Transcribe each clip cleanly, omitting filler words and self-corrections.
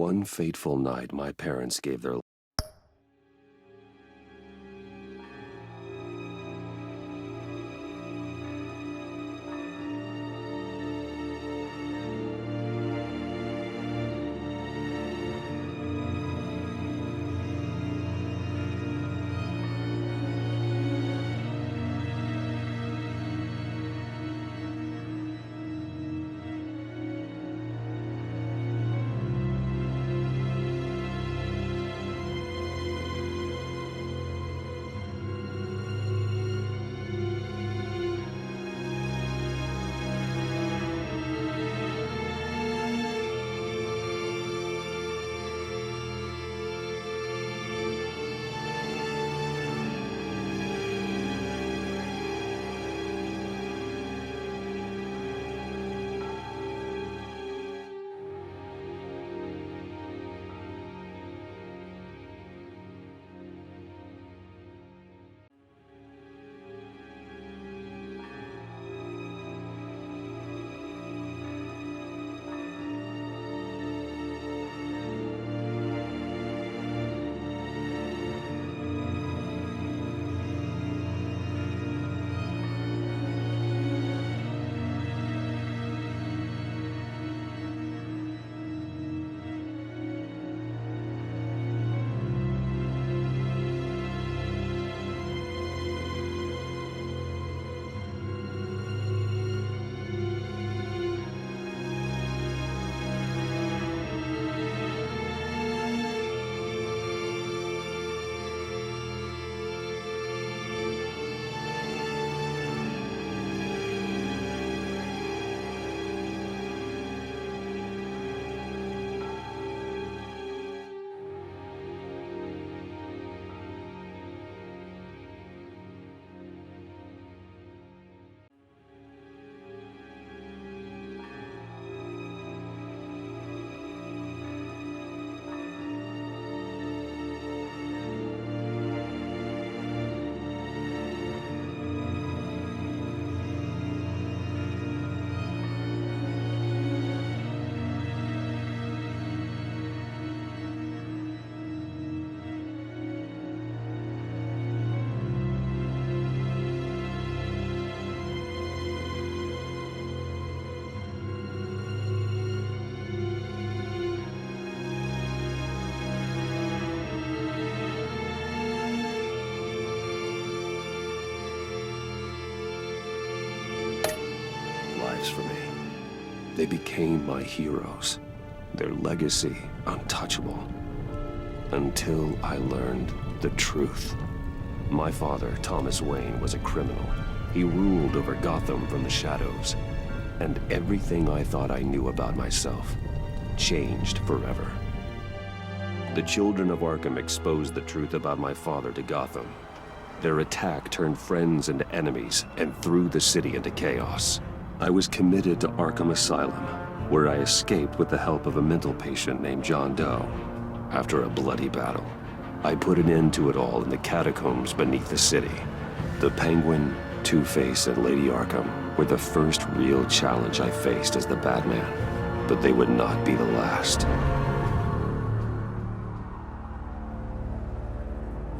One fateful night, my parents gave their for me. They became my heroes, their legacy untouchable. Until I learned the truth. My father, Thomas Wayne, was a criminal. He ruled over Gotham from the shadows. And everything I thought I knew about myself changed forever. The children of Arkham exposed the truth about my father to Gotham. Their attack turned friends into enemies and threw the city into chaos. I was committed to Arkham Asylum, where I escaped with the help of a mental patient named John Doe. After a bloody battle, I put an end to it all in the catacombs beneath the city. The Penguin, Two-Face, and Lady Arkham were the first real challenge I faced as the Batman, but they would not be the last.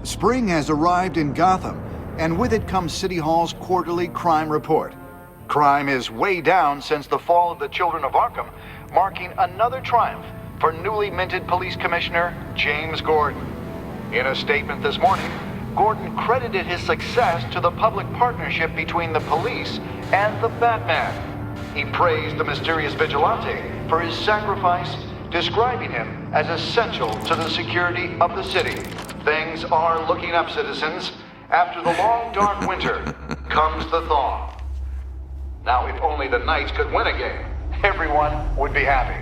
Spring has arrived in Gotham, and with it comes City Hall's quarterly crime report. Crime is way down since the fall of the Children of Arkham, marking another triumph for newly minted Police Commissioner James Gordon. In a statement this morning, Gordon credited his success to the public partnership between the police and the Batman. He praised the mysterious vigilante for his sacrifice, describing him as essential to the security of the city. Things are looking up, citizens. After the long, dark winter comes the thaw. Now, if only the Knights could win a game, everyone would be happy.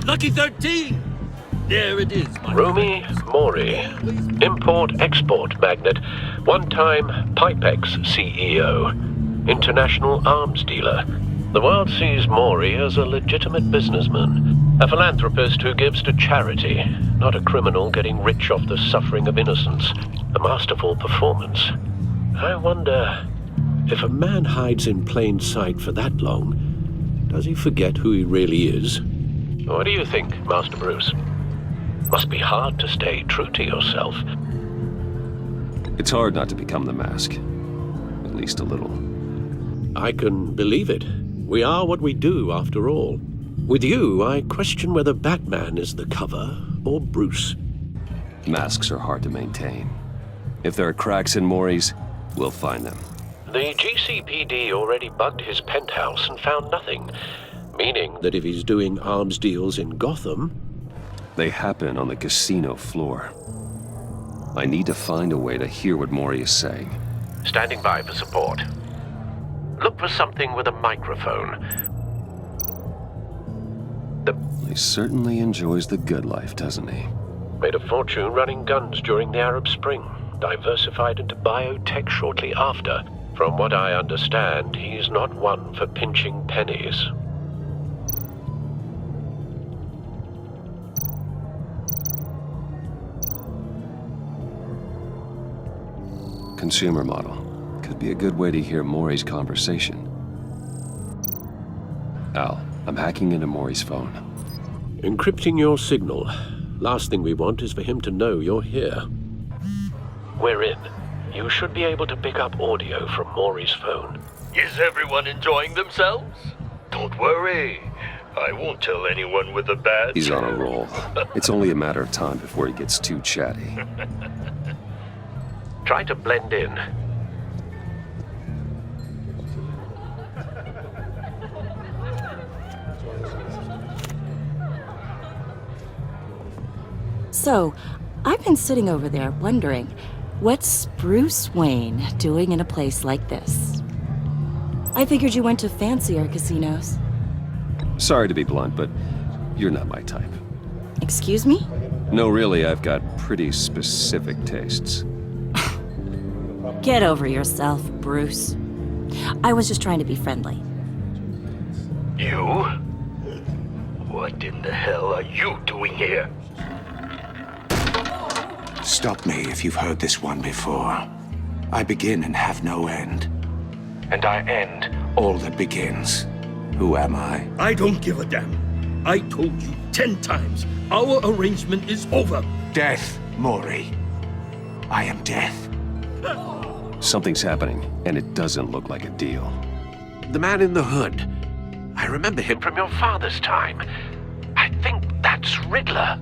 Lucky 13! There it is, my Rumi Mori, import-export magnate, one-time Pipex CEO, international arms dealer. The world sees Mori as a legitimate businessman, a philanthropist who gives to charity, not a criminal getting rich off the suffering of innocence. A masterful performance. I wonder, if a man hides in plain sight for that long, does he forget who he really is? What do you think, Master Bruce? Must be hard to stay true to yourself. It's hard not to become the mask. At least a little. I can believe it. We are what we do, after all. With you, I question whether Batman is the cover or Bruce. Masks are hard to maintain. If there are cracks in Maury's, we'll find them. The GCPD already bugged his penthouse and found nothing, meaning that if he's doing arms deals in Gotham... They happen on the casino floor. I need to find a way to hear what Maury is saying. Standing by for support. Look for something with a microphone. He certainly enjoys the good life, doesn't he? Made a fortune running guns during the Arab Spring. Diversified into biotech shortly after. From what I understand, he's not one for pinching pennies. Consumer model. Could be a good way to hear Maury's conversation. Al, I'm hacking into Maury's phone. Encrypting your signal. Last thing we want is for him to know you're here. We're in. You should be able to pick up audio from Maury's phone. Is everyone enjoying themselves? Don't worry. I won't tell anyone with a badge. He's on a roll. It's only a matter of time before he gets too chatty. Try to blend in. So, I've been sitting over there wondering, what's Bruce Wayne doing in a place like this? I figured you went to fancier casinos. Sorry to be blunt, but you're not my type. Excuse me? No, really, I've got pretty specific tastes. Get over yourself, Bruce. I was just trying to be friendly. You? What in the hell are you doing here? Stop me if you've heard this one before. I begin and have no end. And I end all that begins. Who am I? I don't give a damn. I told you 10 times. Our arrangement is over. Death, Maury. I am death. Something's happening, and it doesn't look like a deal. The man in the hood. I remember him from your father's time. I think that's Riddler.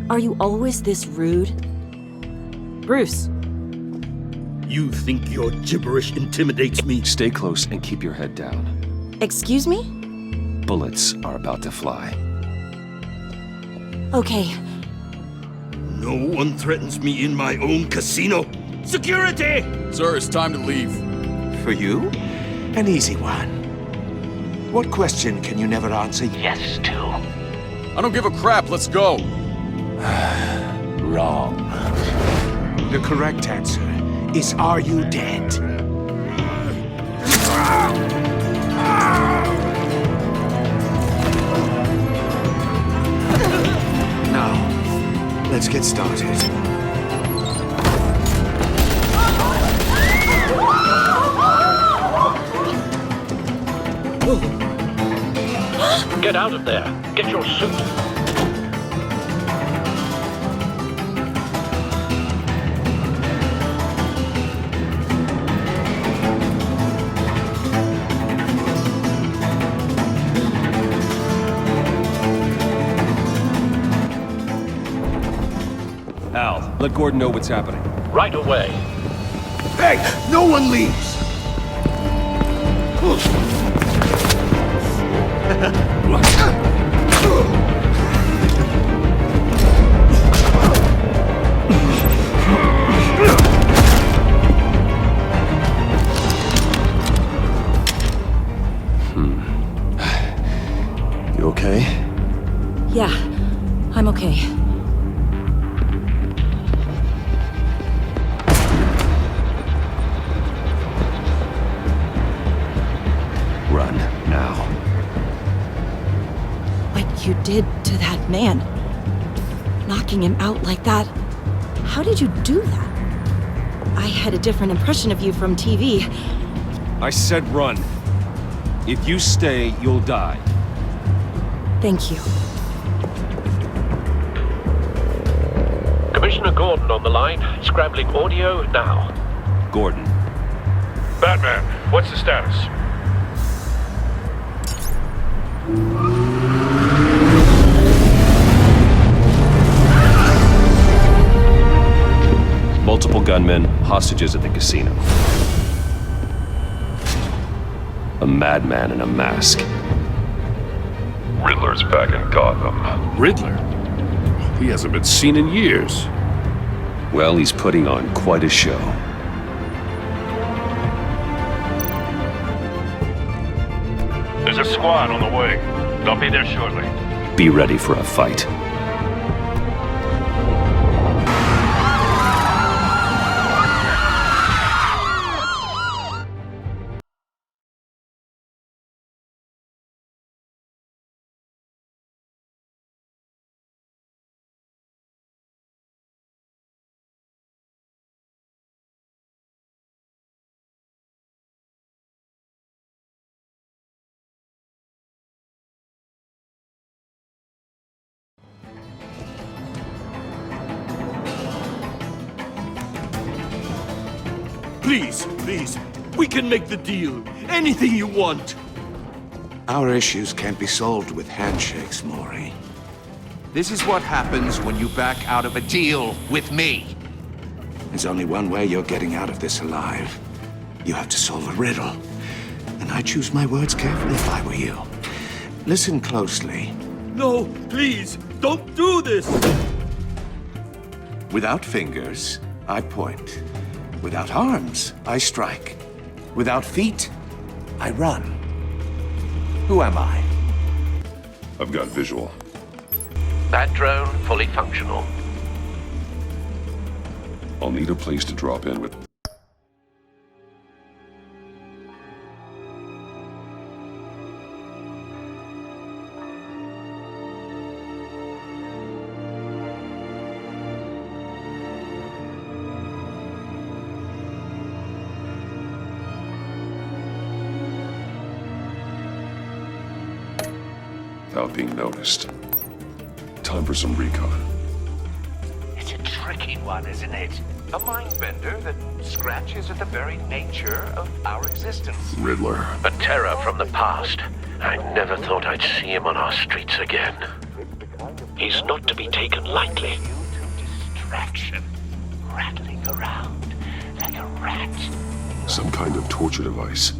Are you always this rude? Bruce. You think your gibberish intimidates me? Stay close and keep your head down. Excuse me? Bullets are about to fly. Okay. No one threatens me in my own casino. Security! Sir, it's time to leave. For you? An easy one. What question can you never answer yes to? I don't give a crap, let's go. Wrong. The correct answer is, are you dead? Now, let's get started. Get out of there. Get your suit. Al, let Gordon know what's happening. Right away. Hey, no one leaves! You okay? Yeah, I'm okay. Run, now. What you did to that man. Knocking him out like that. How did you do that? I had a different impression of you from TV. I said run. If you stay, you'll die. Thank you. Commissioner Gordon on the line, scrambling audio now. Gordon. Batman, what's the status? Multiple gunmen, hostages at the casino. A madman in a mask. Riddler's back in Gotham. Riddler? He hasn't been seen in years. Well, he's putting on quite a show. There's a squad on the way. They'll be there shortly. Be ready for a fight. Please, we can make the deal. Anything you want. Our issues can't be solved with handshakes, Maury. This is what happens when you back out of a deal with me. There's only one way you're getting out of this alive. You have to solve a riddle. And I choose my words carefully if I were you. Listen closely. No, please, don't do this. Without fingers, I point. Without arms, I strike. Without feet, I run. Who am I? I've got visual. That drone fully functional. I'll need a place to drop in with. Without being noticed. Time for some recon. It's a tricky one, isn't it? A mind bender that scratches at the very nature of our existence. Riddler. A terror from the past. I never thought I'd see him on our streets again. He's not to be taken lightly. Due to distraction, rattling around like a rat. Some kind of torture device.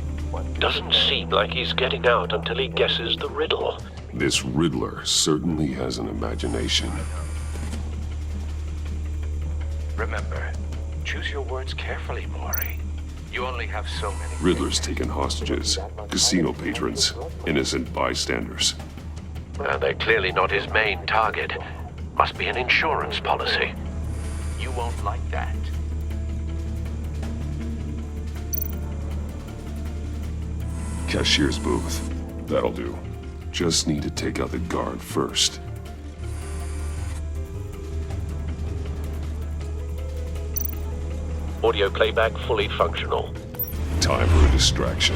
Doesn't seem like he's getting out until he guesses the riddle. This Riddler certainly has an imagination. Remember, choose your words carefully, Maury. You only have so many. Riddler's taken hostages, casino patrons, innocent bystanders. They're clearly not his main target. Must be an insurance policy. You won't like that. Cashier's booth. That'll do. Just need to take out the guard first. Audio playback fully functional. Time for a distraction.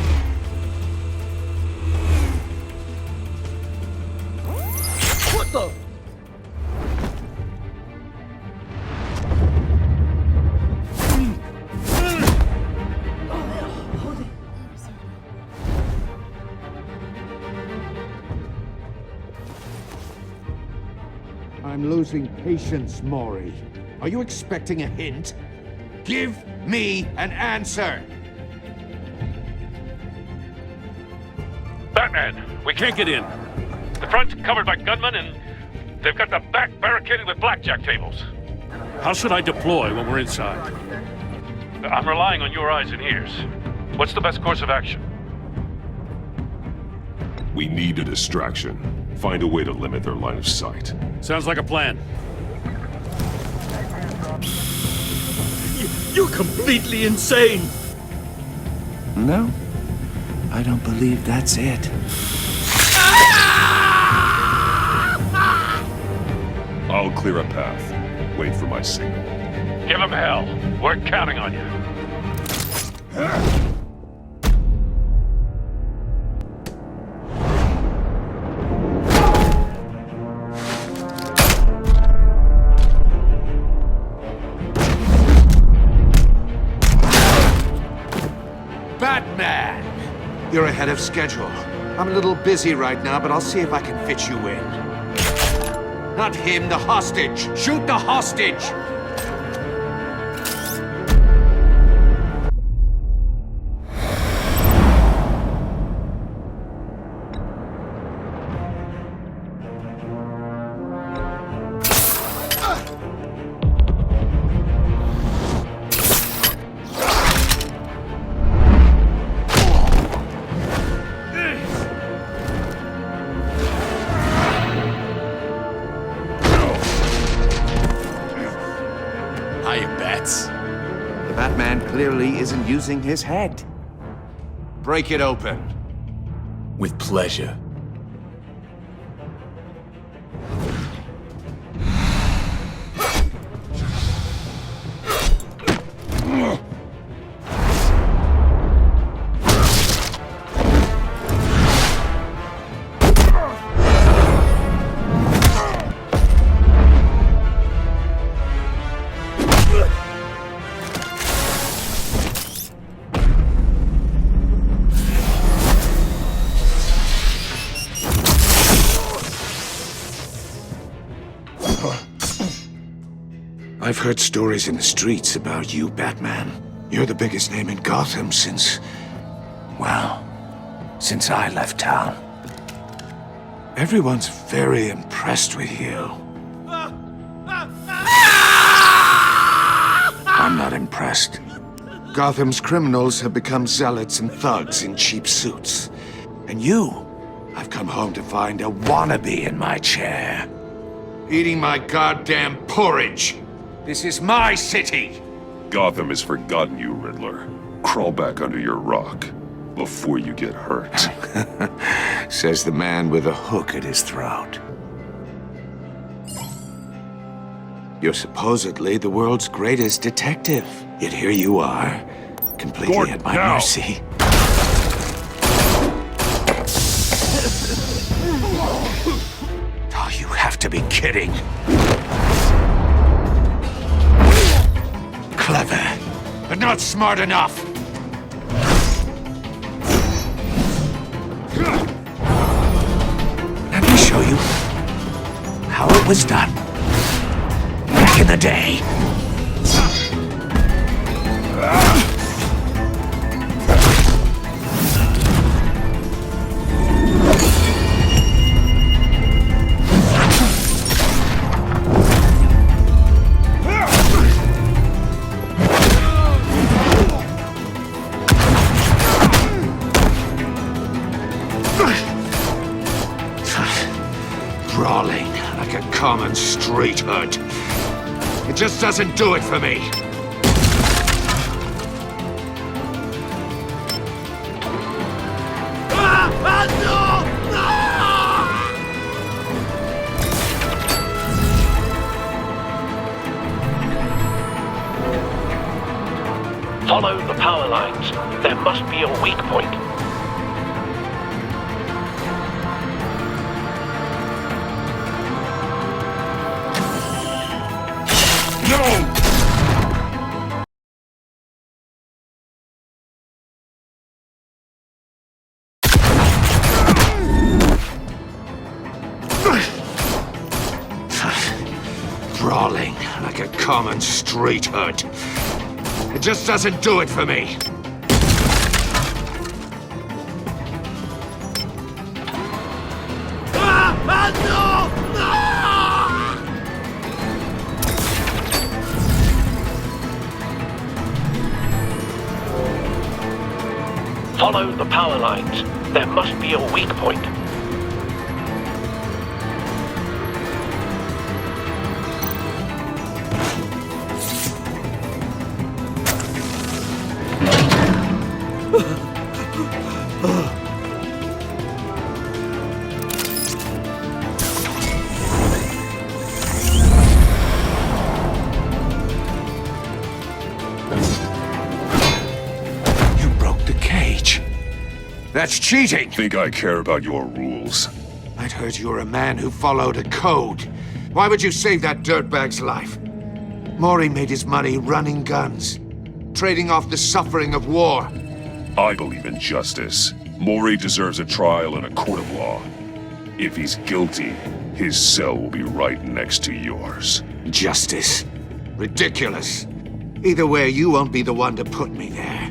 What the? I'm losing patience, Maury. Are you expecting a hint? Give me an answer! Batman, we can't get in. The front's covered by gunmen, and they've got the back barricaded with blackjack tables. How should I deploy when we're inside? I'm relying on your eyes and ears. What's the best course of action? We need a distraction. Find a way to limit their line of sight. Sounds like a plan. You're completely insane! No, I don't believe that's it. I'll clear a path. Wait for my signal. Give him hell. We're counting on you. Batman! You're ahead of schedule. I'm a little busy right now, but I'll see if I can fit you in. Not him, the hostage! Shoot the hostage! The Batman clearly isn't using his head. Break it open. With pleasure. I've heard stories in the streets about you, Batman. You're the biggest name in Gotham since I left town. Everyone's very impressed with you. I'm not impressed. Gotham's criminals have become zealots and thugs in cheap suits. And you, I've come home to find a wannabe in my chair. Eating my goddamn porridge. This is my city! Gotham has forgotten you, Riddler. Crawl back under your rock before you get hurt. Says the man with a hook at his throat. You're supposedly the world's greatest detective. Yet here you are, completely Gordon, at my now. mercy. Oh, you have to be kidding. Clever, but not smart enough. Let me show you how it was done back in the day. Brawling like a common street hood. It just doesn't do it for me. Follow the power lines. There must be a weak point. Brawling like a common street hood. It just doesn't do it for me. Follow the power lines. There must be a weak point. That's cheating! Think I care about your rules? I'd heard you were a man who followed a code. Why would you save that dirtbag's life? Mori made his money running guns, trading off the suffering of war. I believe in justice. Mori deserves a trial in a court of law. If he's guilty, his cell will be right next to yours. Justice. Ridiculous. Either way, you won't be the one to put me there.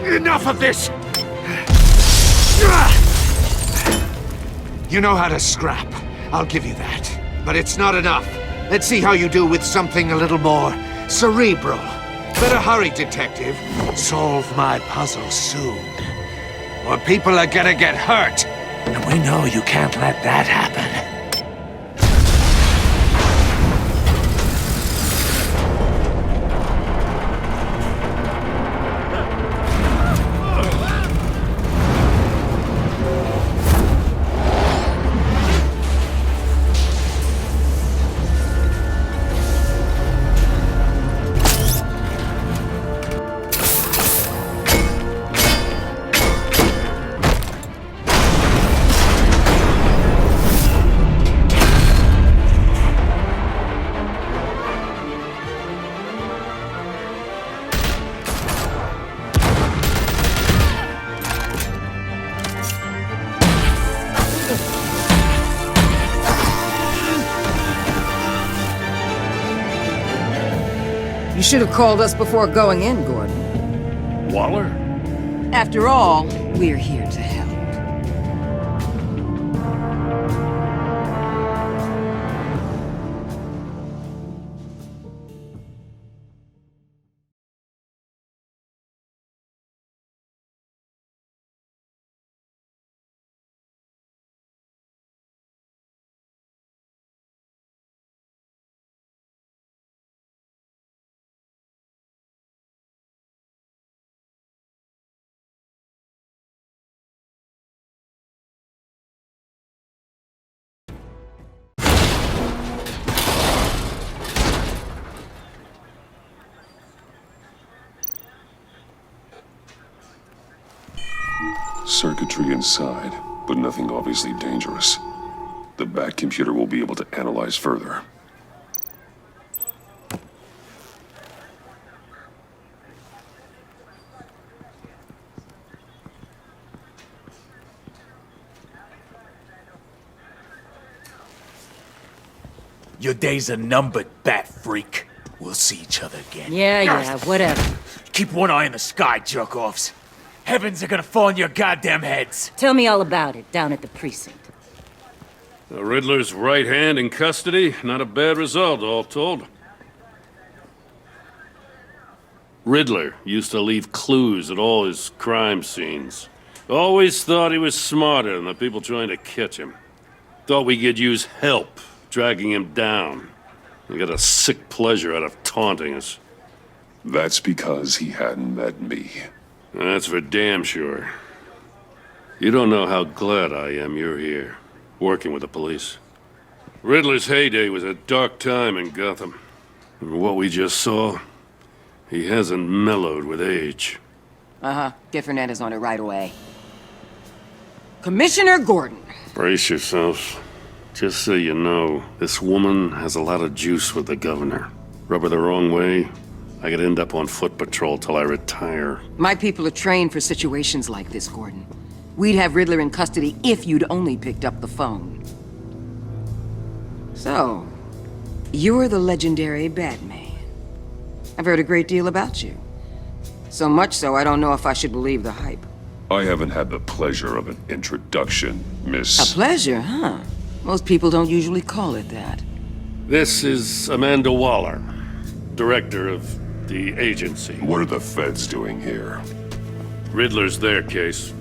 Enough of this! You know how to scrap. I'll give you that. But it's not enough. Let's see how you do with something a little more cerebral. Better hurry, detective. Solve my puzzle soon. Or people are gonna get hurt. And we know you can't let that happen. You should have called us before going in, Gordon. Waller? After all, we're here to help. Circuitry inside, but nothing obviously dangerous. The back computer will be able to analyze further. Your days are numbered, bat freak. We'll see each other again. Yeah, whatever. Keep one eye in the sky, jerk-offs. Heavens are gonna fall on your goddamn heads. Tell me all about it down at the precinct. The Riddler's right hand in custody. Not a bad result, all told. Riddler used to leave clues at all his crime scenes. Always thought he was smarter than the people trying to catch him. Thought we could use help dragging him down. He got a sick pleasure out of taunting us. That's because he hadn't met me. That's for damn sure. You don't know how glad I am you're here, working with the police. Riddler's heyday was a dark time in Gotham. And what we just saw, he hasn't mellowed with age. Uh-huh. Get Fernandez on it right away. Commissioner Gordon. Brace yourselves. Just so you know, this woman has a lot of juice with the governor. Rub her the wrong way, I could end up on foot patrol till I retire. My people are trained for situations like this, Gordon. We'd have Riddler in custody if you'd only picked up the phone. So, you're the legendary Batman. I've heard a great deal about you. So much so, I don't know if I should believe the hype. I haven't had the pleasure of an introduction, Miss... A pleasure, huh? Most people don't usually call it that. This is Amanda Waller, director of the agency. What are the feds doing here? Riddler's their case.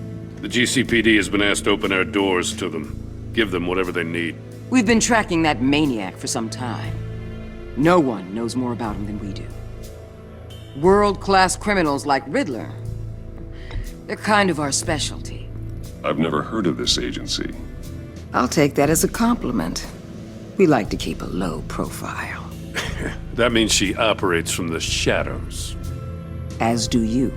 The GCPD has been asked to open our doors to them, give them whatever they need. We've been tracking that maniac for some time. No one knows more about him than we do. World-class criminals like Riddler. They're kind of our specialty. I've never heard of this agency. I'll take that as a compliment. We like to keep a low profile. That means she operates from the shadows. As do you.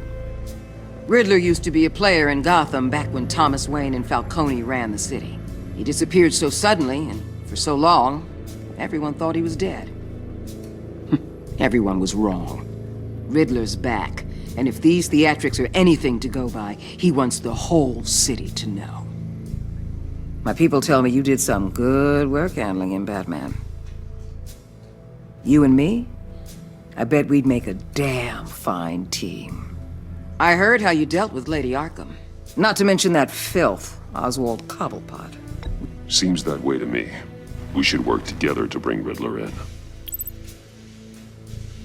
Riddler used to be a player in Gotham back when Thomas Wayne and Falcone ran the city. He disappeared so suddenly and for so long, everyone thought he was dead. Everyone was wrong. Riddler's back, and if these theatrics are anything to go by, he wants the whole city to know. My people tell me you did some good work handling him, Batman. You and me? I bet we'd make a damn fine team. I heard how you dealt with Lady Arkham. Not to mention that filth, Oswald Cobblepot. Seems that way to me. We should work together to bring Riddler in.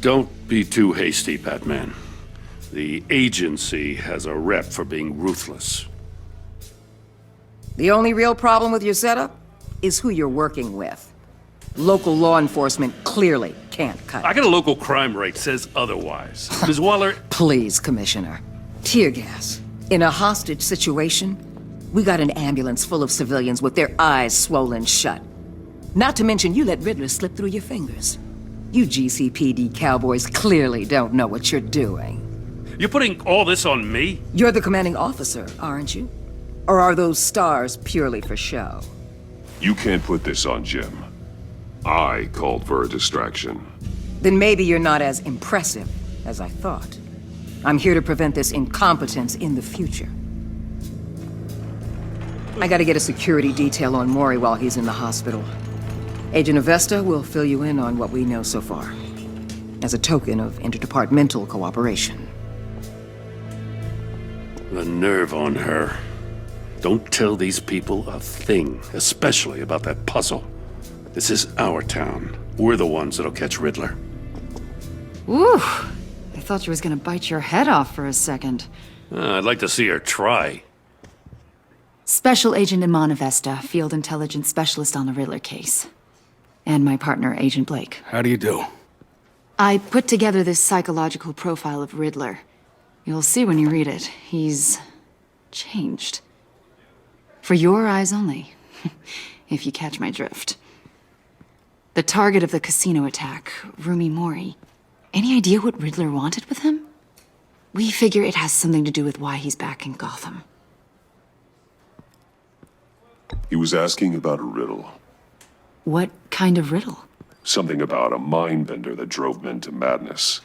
Don't be too hasty, Batman. The agency has a rep for being ruthless. The only real problem with your setup is who you're working with. Local law enforcement clearly can't cut it. I got a local crime rate says otherwise. Ms. Waller... Please, Commissioner. Tear gas. In a hostage situation, we got an ambulance full of civilians with their eyes swollen shut. Not to mention you let Riddler slip through your fingers. You GCPD cowboys clearly don't know what you're doing. You're putting all this on me? You're the commanding officer, aren't you? Or are those stars purely for show? You can't put this on Jim. I called for a distraction. Then maybe you're not as impressive as I thought. I'm here to prevent this incompetence in the future. I gotta get a security detail on Mori while he's in the hospital. Agent Avesta will fill you in on what we know so far, as a token of interdepartmental cooperation. The nerve on her. Don't tell these people a thing, especially about that puzzle. This is our town. We're the ones that'll catch Riddler. Ooh, I thought she was gonna bite your head off for a second. I'd like to see her try. Special Agent Iman Avesta, Field Intelligence Specialist on the Riddler case. And my partner, Agent Blake. How do you do? I put together this psychological profile of Riddler. You'll see when you read it. He's changed. For your eyes only, if you catch my drift. The target of the casino attack, Rumi Mori. Any idea what Riddler wanted with him? We figure it has something to do with why he's back in Gotham. He was asking about a riddle. What kind of riddle? Something about a mind bender that drove men to madness.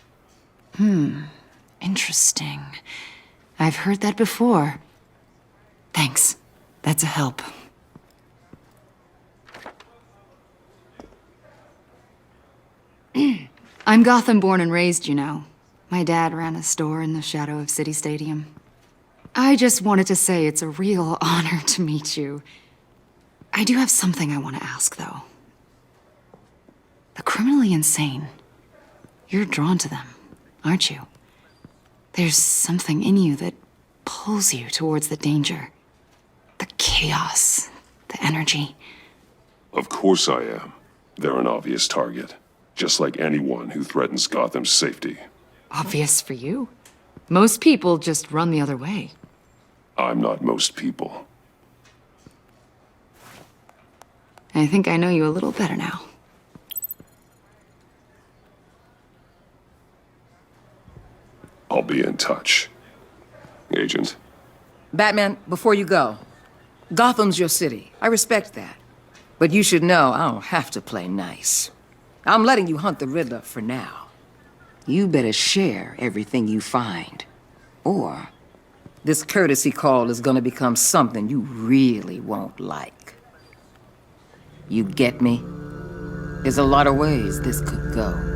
Interesting. I've heard that before. Thanks. That's a help. I'm Gotham born and raised, you know. My dad ran a store in the shadow of City Stadium. I just wanted to say it's a real honor to meet you. I do have something I want to ask, though. The criminally insane. You're drawn to them, aren't you? There's something in you that pulls you towards the danger. The chaos, the energy. Of course I am. They're an obvious target. Just like anyone who threatens Gotham's safety. Obvious for you. Most people just run the other way. I'm not most people. I think I know you a little better now. I'll be in touch. Agent. Batman, before you go, Gotham's your city. I respect that. But you should know I don't have to play nice. I'm letting you hunt the Riddler for now. You better share everything you find. Or this courtesy call is gonna become something you really won't like. You get me? There's a lot of ways this could go.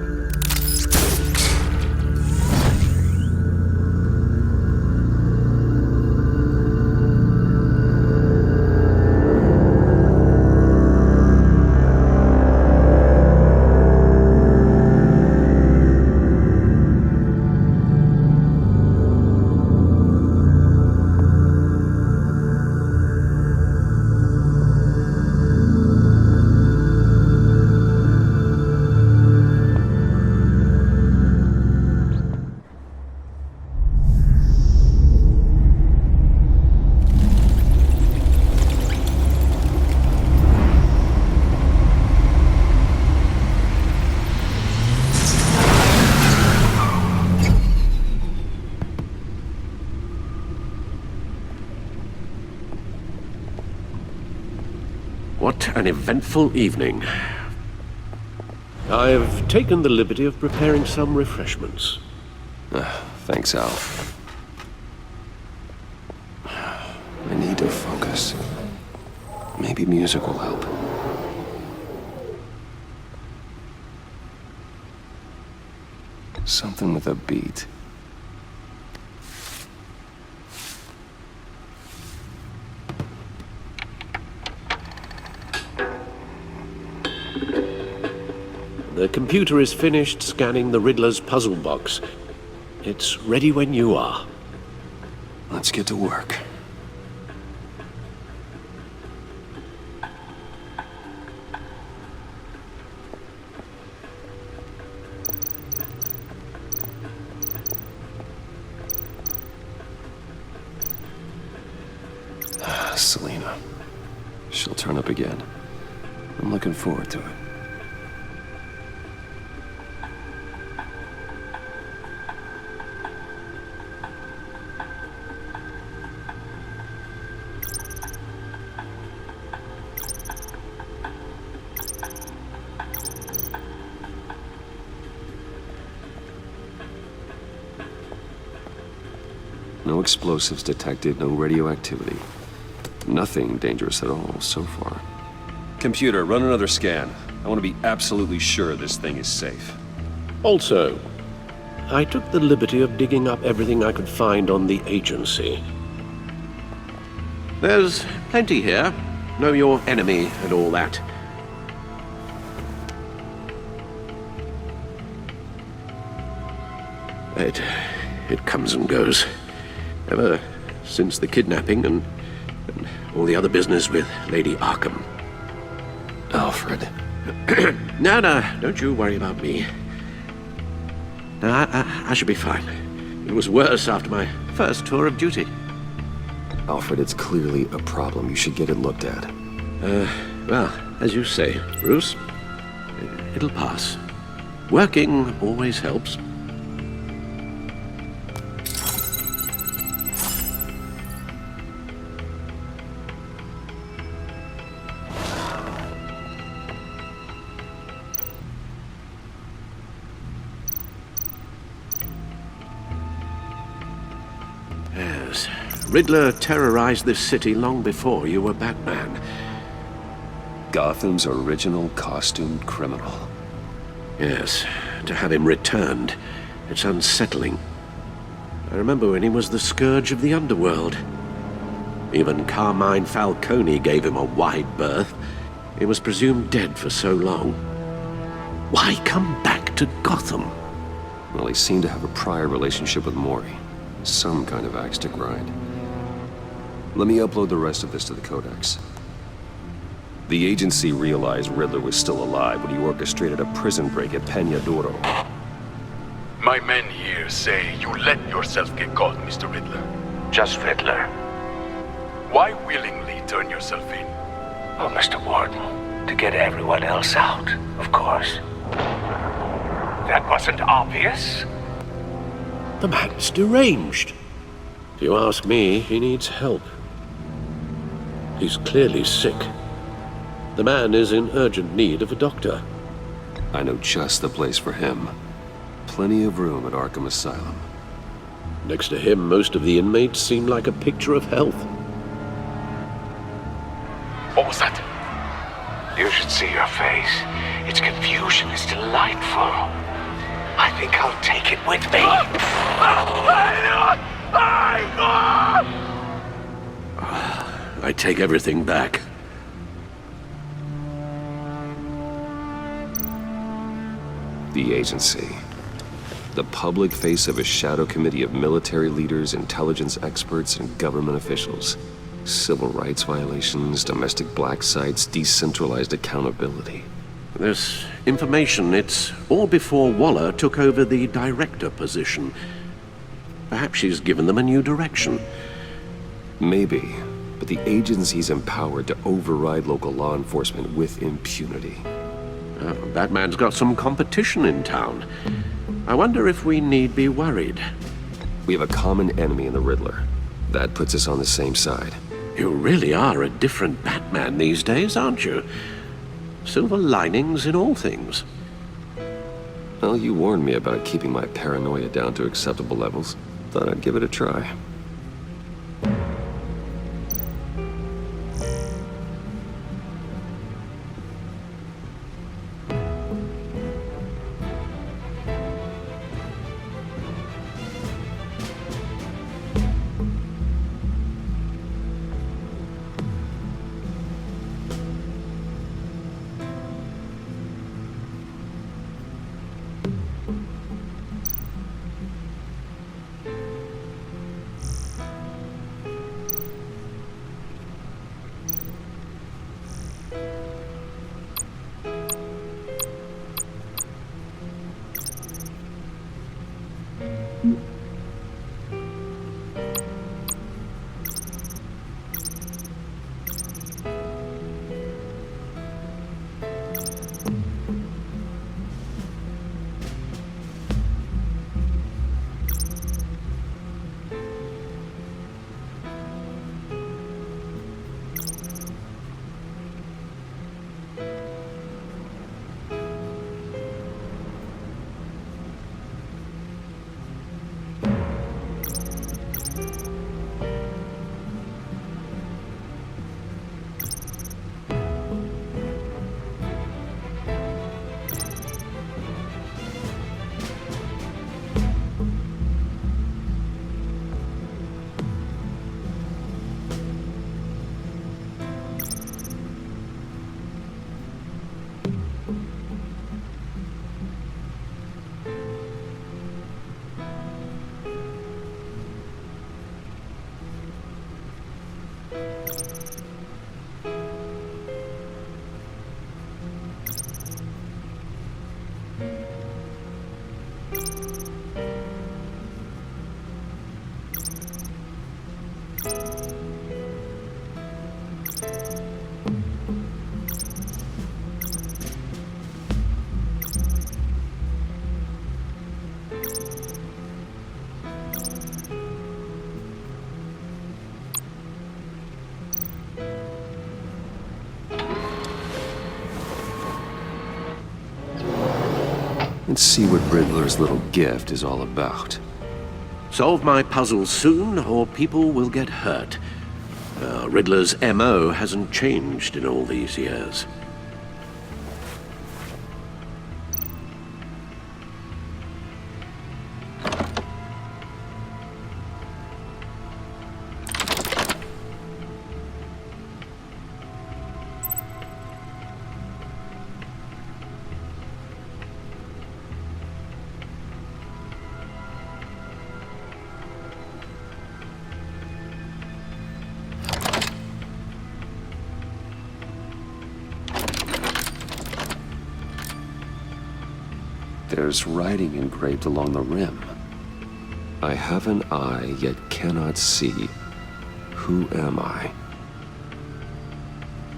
What an eventful evening. I've taken the liberty of preparing some refreshments. Thanks, Al. I need to focus. Maybe music will help. Something with a beat. The computer is finished scanning the Riddler's puzzle box. It's ready when you are. Let's get to work. Selena. She'll turn up again. I'm looking forward to it. No explosives detected, no radioactivity. Nothing dangerous at all so far. Computer, run another scan. I want to be absolutely sure this thing is safe. Also, I took the liberty of digging up everything I could find on the agency. There's plenty here. Know your enemy and all that. It comes and goes. Ever since the kidnapping and all the other business with Lady Arkham. Alfred. No, don't you worry about me. No, I should be fine. It was worse after my first tour of duty. Alfred, it's clearly a problem. You should get it looked at. Well, as you say, Bruce, it'll pass. Working always helps. Yes, Riddler terrorized this city long before you were Batman. Gotham's original costumed criminal. Yes, to have him returned, it's unsettling. I remember when he was the scourge of the underworld. Even Carmine Falcone gave him a wide berth. He was presumed dead for so long. Why come back to Gotham? Well, he seemed to have a prior relationship with Mori. Some kind of axe to grind. Let me upload the rest of this to the Codex. The agency realized Riddler was still alive when he orchestrated a prison break at Peña Duro. My men here say you let yourself get caught, Mr. Riddler. Just Riddler. Why willingly turn yourself in? Oh, Mr. Warden, to get everyone else out, of course. That wasn't obvious? The man's deranged. If you ask me, he needs help. He's clearly sick. The man is in urgent need of a doctor. I know just the place for him. Plenty of room at Arkham Asylum. Next to him, most of the inmates seem like a picture of health. What was that? You should see your face. Its confusion is delightful. I think I'll take it with me. I take everything back. The agency. The public face of a shadow committee of military leaders, intelligence experts, and government officials. Civil rights violations, domestic black sites, decentralized accountability. This information, it's all before Waller took over the director position. Perhaps she's given them a new direction. Maybe, but the agency's empowered to override local law enforcement with impunity. Batman's got some competition in town. I wonder if we need be worried. We have a common enemy in the Riddler. That puts us on the same side. You really are a different Batman these days, aren't you? Silver linings in all things. Well, you warned me about keeping my paranoia down to acceptable levels. Thought I'd give it a try. Let's see what Riddler's little gift is all about. Solve my puzzle soon, or people will get hurt. Riddler's MO hasn't changed in all these years. There's writing engraved along the rim. I have an eye, yet cannot see. Who am I?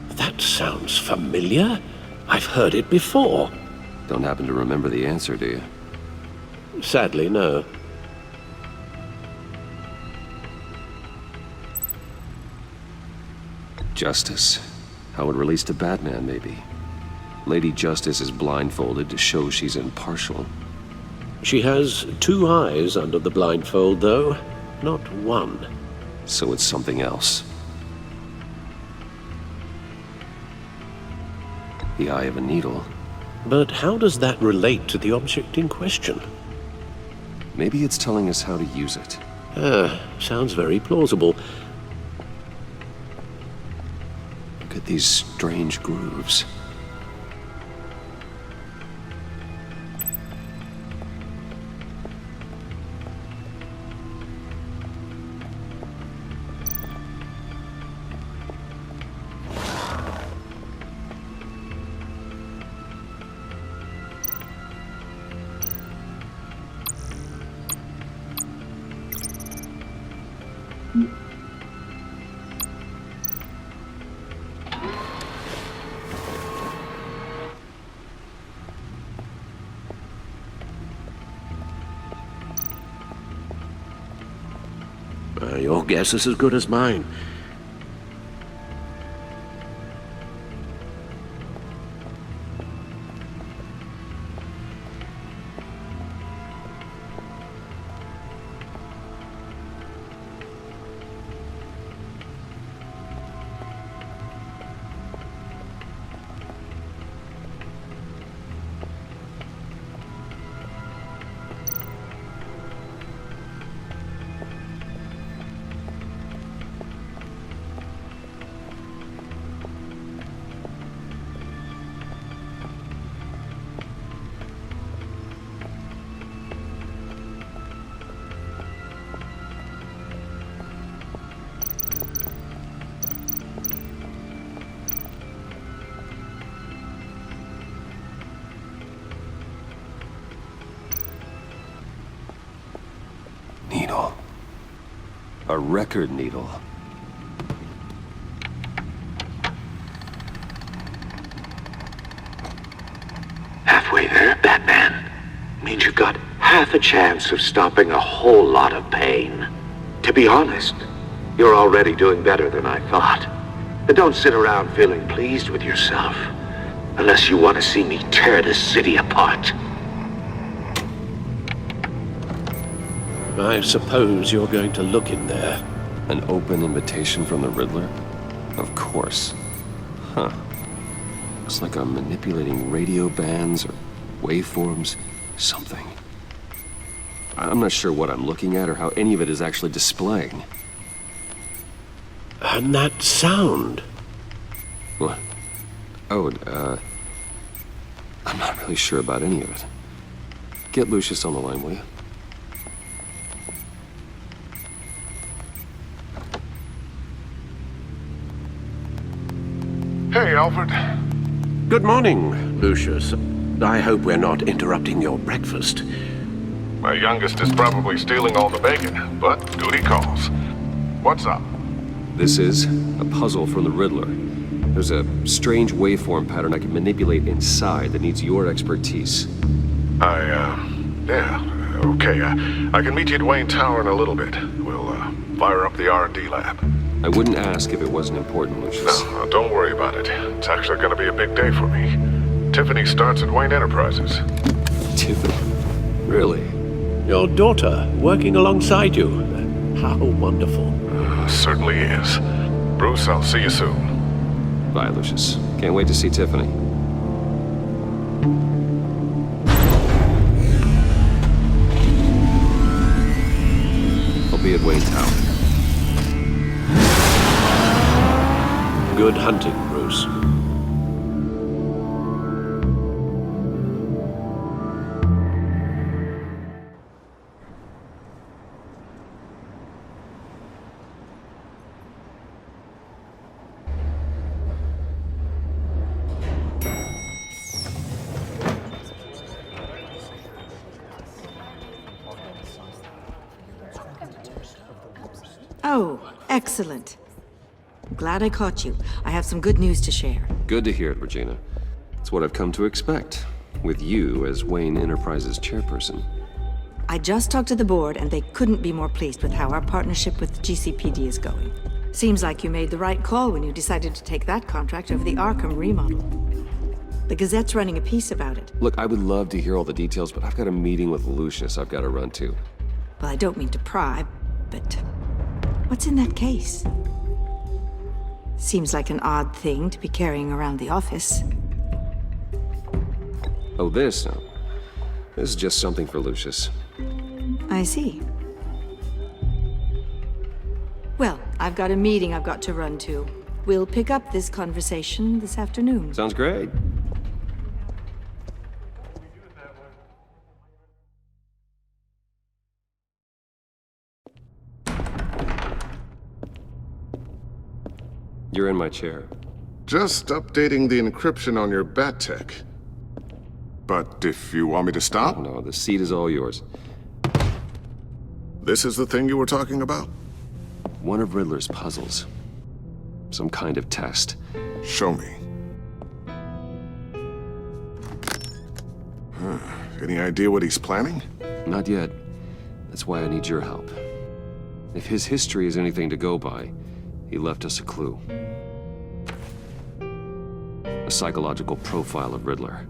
That sounds familiar. I've heard it before. Don't happen to remember the answer, do you? Sadly, no. Justice. How it relates to Batman, maybe. Lady Justice is blindfolded to show she's impartial. She has two eyes under the blindfold, though, not one. So it's something else. The eye of a needle. But how does that relate to the object in question? Maybe it's telling us how to use it. Sounds very plausible. Look at these strange grooves. Your guess is as good as mine. A record needle. Halfway there, Batman. Means you've got half a chance of stopping a whole lot of pain. To be honest, you're already doing better than I thought. But don't sit around feeling pleased with yourself, unless you want to see me tear this city apart. I suppose you're going to look in there. An open invitation from the Riddler? Of course. Huh. Looks like I'm manipulating radio bands or waveforms, something. I'm not sure what I'm looking at or how any of it is actually displaying. And that sound. What? Oh, I'm not really sure about any of it. Get Lucius on the line, will you? Hey, Alfred. Good morning, Lucius. I hope we're not interrupting your breakfast. My youngest is probably stealing all the bacon, but duty calls. What's up? This is a puzzle from the Riddler. There's a strange waveform pattern I can manipulate inside that needs your expertise. Yeah, okay. I can meet you at Wayne Tower in a little bit. We'll, fire up the R&D lab. I wouldn't ask if it wasn't important, Lucius. No, don't worry about it. It's actually gonna be a big day for me. Tiffany starts at Wayne Enterprises. Tiffany? Really? Your daughter working alongside you. How wonderful. Certainly is. Bruce, I'll see you soon. Bye, Lucius. Can't wait to see Tiffany. I'll be at Wayne Tower. Good hunting, Bruce. Oh, excellent. Glad I caught you. I have some good news to share. Good to hear it, Regina. It's what I've come to expect, with you as Wayne Enterprises chairperson. I just talked to the board, and they couldn't be more pleased with how our partnership with GCPD is going. Seems like you made the right call when you decided to take that contract over the Arkham remodel. The Gazette's running a piece about it. Look, I would love to hear all the details, but I've got a meeting with Lucius I've got to run to. Well, I don't mean to pry, but what's in that case? Seems like an odd thing to be carrying around the office. Oh, this? No. This is just something for Lucius. I see. Well, I've got a meeting I've got to run to. We'll pick up this conversation this afternoon. Sounds great. You're in my chair. Just updating the encryption on your Bat-Tech. But if you want me to stop? No, the seat is all yours. This is the thing you were talking about? One of Riddler's puzzles. Some kind of test. Show me. Any idea what he's planning? Not yet. That's why I need your help. If his history is anything to go by, he left us a clue. A psychological profile of Riddler.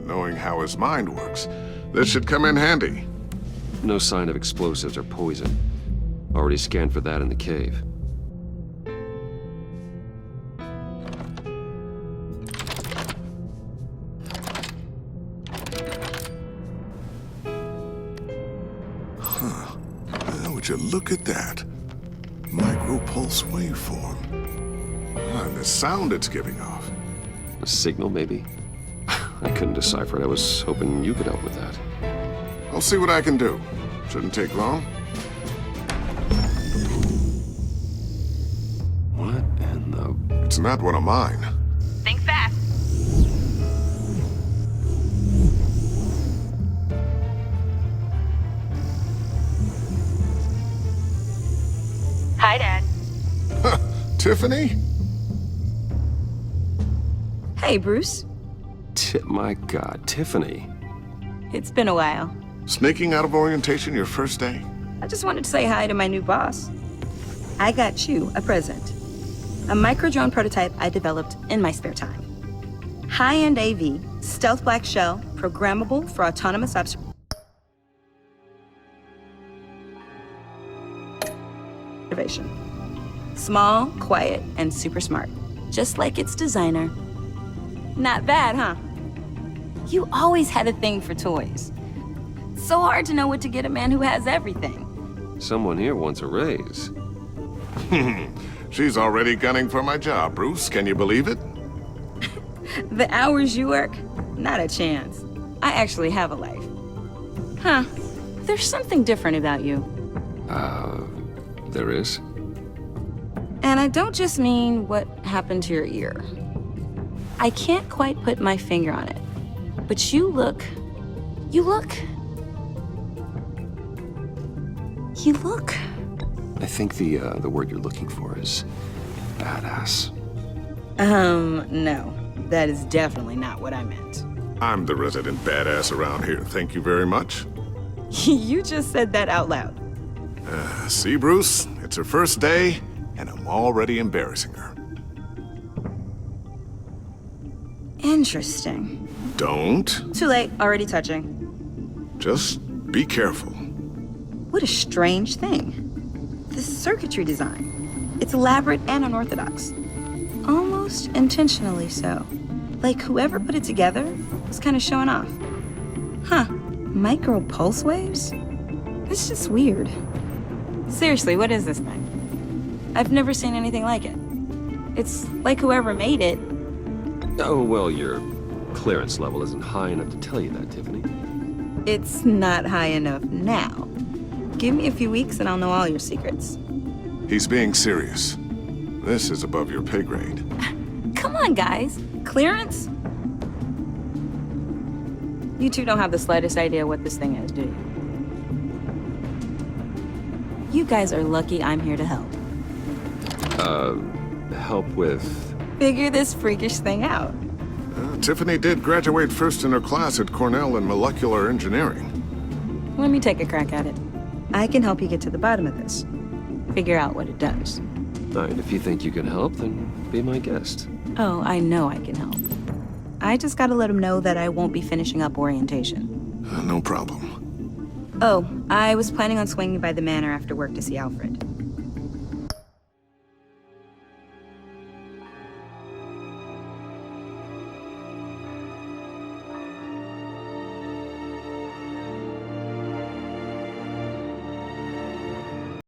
Knowing how his mind works, this should come in handy. No sign of explosives or poison. Already scanned for that in the cave. Would you look at that? Micropulse waveform. And the sound it's giving off. A signal, maybe? I couldn't decipher it. I was hoping you could help with that. I'll see what I can do. Shouldn't take long. What in the... It's not one of mine. Think fast. Hi, Dad. Tiffany? Hey, Bruce. My God, Tiffany. It's been a while. Sneaking out of orientation your first day? I just wanted to say hi to my new boss. I got you a present. A micro-drone prototype I developed in my spare time. High-end AV, stealth black shell, programmable for autonomous observation. Small, quiet, and super smart. Just like its designer. Not bad, huh? You always had a thing for toys. So hard to know what to get a man who has everything. Someone here wants a raise. She's already gunning for my job, Bruce. Can you believe it? The hours you work? Not a chance. I actually have a life. Huh. There's something different about you. There is? And I don't just mean what happened to your ear. I can't quite put my finger on it. But you look... I think the word you're looking for is badass. No. That is definitely not what I meant. I'm the resident badass around here. Thank you very much. You just said that out loud. See, Bruce? It's her first day, and I'm already embarrassing her. Interesting. Don't. Too late, already touching. Just be careful. What a strange thing. The circuitry design. It's elaborate and unorthodox. Almost intentionally so. Like whoever put it together was kind of showing off. Huh. Micro pulse waves? It's just weird. Seriously, what is this thing? I've never seen anything like it. It's like whoever made it. Oh, well, your clearance level isn't high enough to tell you that, Tiffany. It's not high enough now. Give me a few weeks and I'll know all your secrets. He's being serious. This is above your pay grade. Come on, guys. Clearance? You two don't have the slightest idea what this thing is, do you? You guys are lucky I'm here to help. Help with... Figure this freakish thing out. Tiffany did graduate first in her class at Cornell in molecular engineering. Let me take a crack at it. I can help you get to the bottom of this. Figure out what it does. All right, if you think you can help, then be my guest. Oh, I know I can help. I just gotta let him know that I won't be finishing up orientation. No problem. Oh, I was planning on swinging by the manor after work to see Alfred.